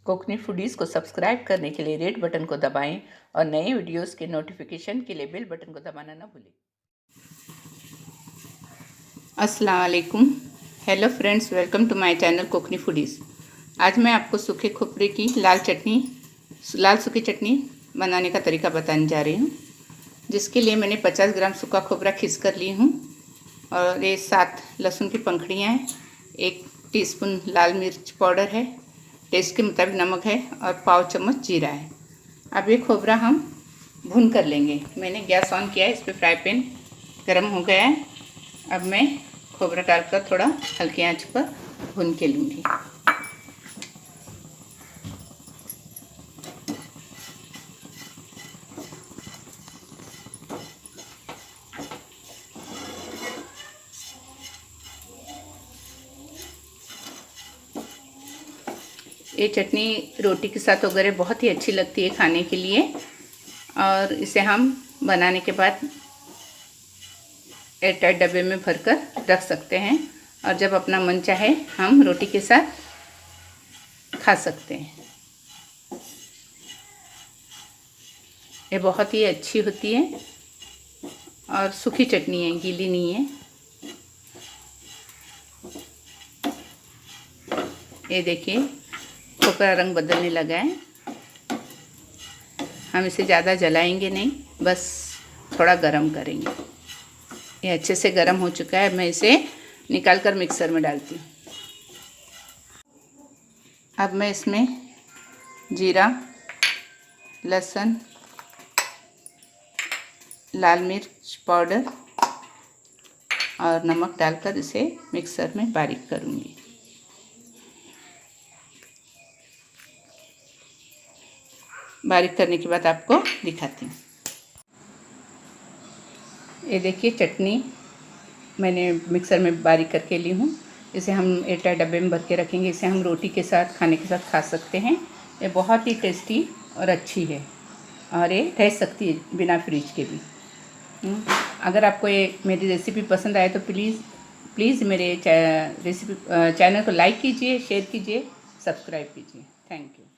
Konkani foodies को subscribe करने के लिए रेड बटन को दबाएं और नए वीडियोस के नोटिफिकेशन के लिए बेल बटन को दबाना ना भूलें। अस्सलाम वालेकुम, hello friends, welcome to my channel Kokni Foodies. आज मैं आपको सूखे खोपरे की लाल सूखी चटनी बनाने का तरीका बताने जा रही हूँ। जिसके लिए मैंने 50 ग्राम सूखा खोपरा खींच कर ली हूँ और ये 7 लहसुन की पंखुड़ियाँ हैं, 1 टीस्पून लाल मिर्च पाउडर है, टेस्ट के मुताबिक नमक है और पाव चम्मच जीरा है। अब ये खोबरा हम भून कर लेंगे। मैंने गैस ऑन किया है, इस पर फ्राई पैन गर्म हो गया है। अब मैं खोबरा डालकर थोड़ा हल्की आंच पर भून के लूँगी। ये चटनी रोटी के साथ वगैरह बहुत ही अच्छी लगती है खाने के लिए, और इसे हम बनाने के बाद एयरटाइट डब्बे में भरकर रख सकते हैं और जब अपना मन चाहे हम रोटी के साथ खा सकते हैं। ये बहुत ही अच्छी होती है और सूखी चटनी है, गीली नहीं है। ये देखिए खोपरा रंग बदलने लगा है। हम इसे ज़्यादा जलाएंगे नहीं, बस थोड़ा गरम करेंगे। ये अच्छे से गरम हो चुका है। मैं इसे निकाल कर मिक्सर में डालती हूँ। अब मैं इसमें जीरा, लहसुन, लाल मिर्च पाउडर और नमक डालकर इसे मिक्सर में बारीक करूँगी। बारीक करने के बाद आपको दिखाती हूँ। ये देखिए चटनी मैंने मिक्सर में बारीक करके ली हूँ। इसे हम एयरटाइट डब्बे में भर के रखेंगे। इसे हम रोटी के साथ, खाने के साथ खा सकते हैं। ये बहुत ही टेस्टी और अच्छी है और ये रह सकती है बिना फ्रिज के भी। अगर आपको ये मेरी रेसिपी पसंद आए तो प्लीज़ मेरे चैनल को लाइक कीजिए, शेयर कीजिए, सब्सक्राइब कीजिए। Thank you.